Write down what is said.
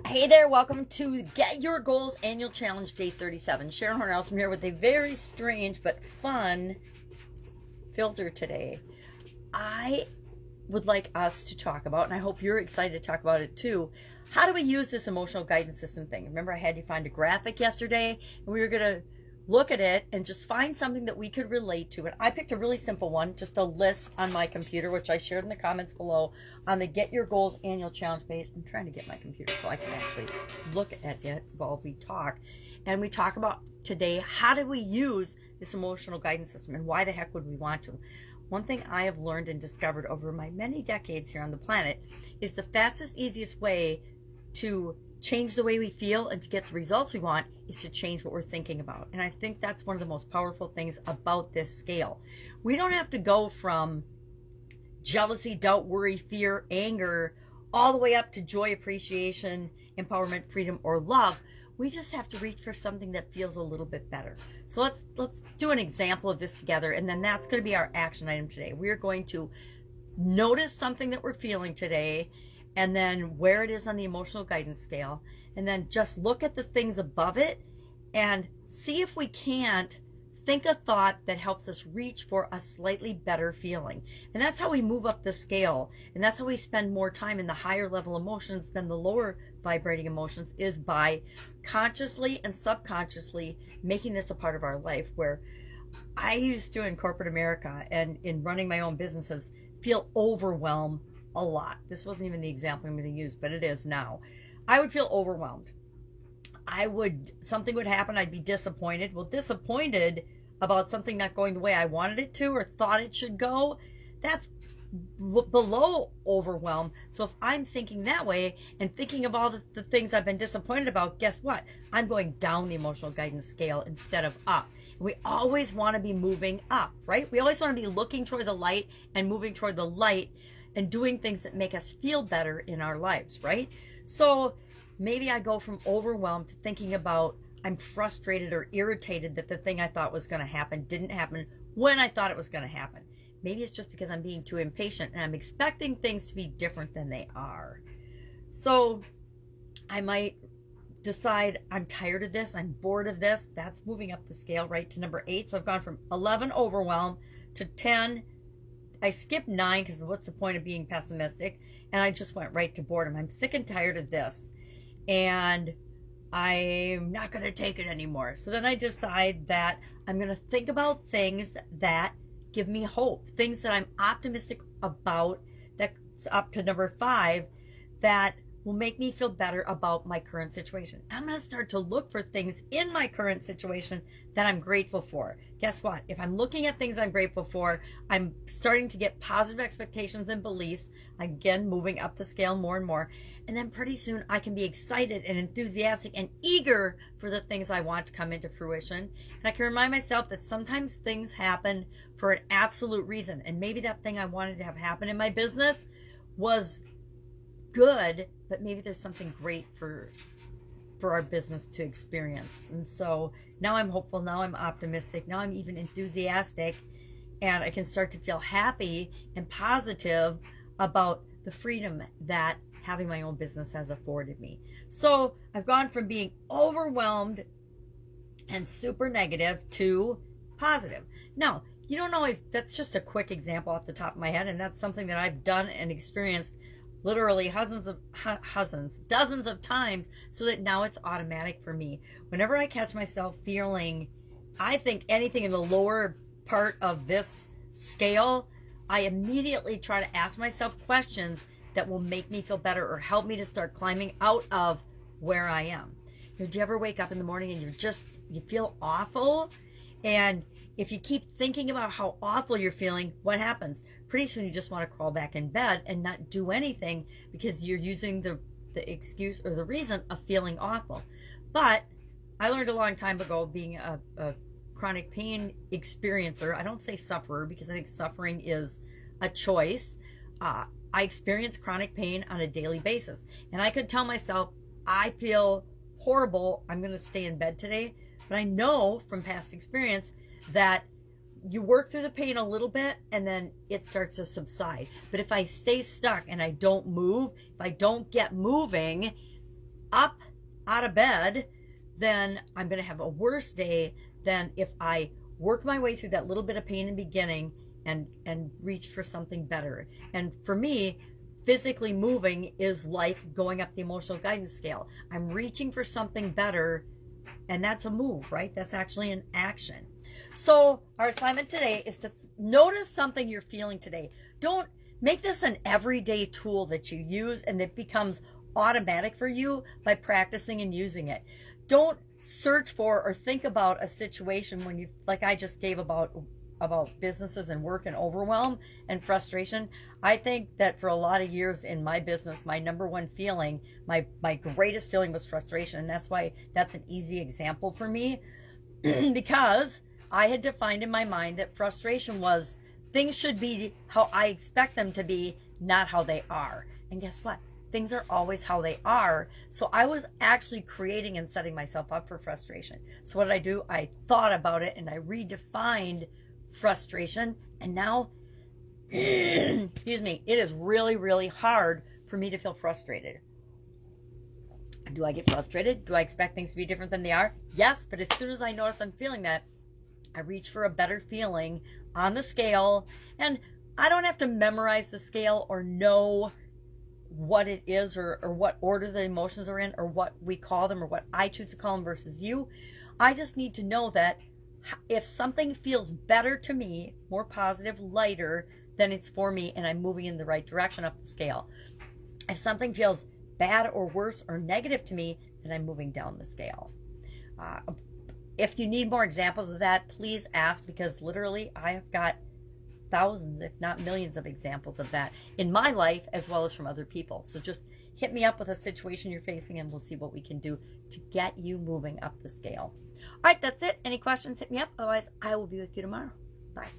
Hey there, welcome to Get Your Goals Annual Challenge Day 37. Sharon Horne-Ellstrom here with a very strange but fun filter today. I would like us to talk about, and I hope you're excited to talk about it too, how do we use this emotional guidance system thing? Remember I had you find a graphic yesterday, and we were going to look at it and just find something that we could relate to. And I picked a really simple one, just a list on my computer, which I shared in the comments below on the Get Your Goals Annual Challenge page. I'm trying to get my computer so I can actually look at it while we talk. And we talk about today, how do we use this emotional guidance system and why the heck would we want to? One thing I have learned and discovered over my many decades here on the planet is the fastest, easiest way to change the way we feel and to get the results we want is to change what we're thinking about. And I think that's one of the most powerful things about this scale. We don't have to go from jealousy, doubt, worry, fear, anger, all the way up to joy, appreciation, empowerment, freedom, or love. We just have to reach for something that feels a little bit better. So let's do an example of this together, and then that's going to be our action item today. We're going to notice something that we're feeling today, and then where it is on the emotional guidance scale, and then just look at the things above it and see if we can't think a thought that helps us reach for a slightly better feeling. And that's how we move up the scale, and that's how we spend more time in the higher level emotions than the lower vibrating emotions, is by consciously and subconsciously making this a part of our life. Where I used to, in corporate America and in running my own businesses, feel overwhelmed a lot. This wasn't even the example I'm going to use, but it is now. I would feel overwhelmed. Something would happen, I'd be disappointed. Well, disappointed about something not going the way I wanted it to or thought it should go, that's below overwhelm. So if I'm thinking that way and thinking of all the things I've been disappointed about, guess what? I'm going down the emotional guidance scale instead of up. We always want to be moving up, right? We always want to be looking toward the light and moving toward the light and doing things that make us feel better in our lives, right? So maybe I go from overwhelmed to thinking about I'm frustrated or irritated that the thing I thought was going to happen didn't happen when I thought it was going to happen. Maybe it's just because I'm being too impatient and I'm expecting things to be different than they are. So I might decide I'm tired of this, I'm bored of this. That's moving up the scale, right, to number 8. So I've gone from 11, overwhelm, to 10. I skipped 9 because what's the point of being pessimistic? And I just went right to boredom. I'm sick and tired of this, and I'm not going to take it anymore. So then I decide that I'm going to think about things that give me hope, things that I'm optimistic about. That's up to number 5, that will make me feel better about my current situation. I'm going to start to look for things in my current situation that I'm grateful for. Guess what? If I'm looking at things I'm grateful for, I'm starting to get positive expectations and beliefs, again, moving up the scale more and more. And then pretty soon I can be excited and enthusiastic and eager for the things I want to come into fruition. And I can remind myself that sometimes things happen for an absolute reason. And maybe that thing I wanted to have happen in my business was good, but maybe there's something great for our business to experience. And so now I'm hopeful, now I'm optimistic, now I'm even enthusiastic, and I can start to feel happy and positive about the freedom that having my own business has afforded me. So I've gone from being overwhelmed and super negative to positive. Now, you don't always, that's just a quick example off the top of my head, and that's something that I've done and experienced literally dozens of times, so that now it's automatic for me. Whenever I catch myself feeling, I think, anything in the lower part of this scale, I immediately try to ask myself questions that will make me feel better or help me to start climbing out of where I am. Do you ever wake up in the morning and you feel awful? And if you keep thinking about how awful you're feeling, what happens? Pretty soon you just want to crawl back in bed and not do anything because you're using the excuse or the reason of feeling awful. But I learned a long time ago, being a chronic pain experiencer, I don't say sufferer because I think suffering is a choice. I experience chronic pain on a daily basis. And I could tell myself, I feel horrible, I'm going to stay in bed today. But I know from past experience that you work through the pain a little bit and then it starts to subside. But if I stay stuck and I don't move, if I don't get moving, up out of bed, then I'm going to have a worse day than if I work my way through that little bit of pain in the beginning and reach for something better. And for me, physically moving is like going up the emotional guidance scale. I'm reaching for something better, and that's a move, right? That's actually an action. So our assignment today is to notice something you're feeling today. Don't make this an everyday tool that you use and that becomes automatic for you by practicing and using it. Don't search for or think about a situation when you, like I just gave about businesses and work and overwhelm and frustration. I think that for a lot of years in my business, my number one feeling, my greatest feeling was frustration. And that's why that's an easy example for me because I had defined in my mind that frustration was things should be how I expect them to be, not how they are. And guess what? Things are always how they are. So I was actually creating and setting myself up for frustration. So what did I do? I thought about it and I redefined frustration. And now, excuse me, it is really, really hard for me to feel frustrated. Do I get frustrated? Do I expect things to be different than they are? Yes, but as soon as I notice I'm feeling that, I reach for a better feeling on the scale. And I don't have to memorize the scale or know what it is or what order the emotions are in or what we call them or what I choose to call them versus you. I just need to know that if something feels better to me, more positive, lighter, then it's for me and I'm moving in the right direction up the scale. If something feels bad or worse or negative to me, then I'm moving down the scale. If you need more examples of that, please ask, because literally I have got thousands, if not millions of examples of that in my life as well as from other people. So just hit me up with a situation you're facing and we'll see what we can do to get you moving up the scale. All right, that's it. Any questions, hit me up. Otherwise, I will be with you tomorrow. Bye.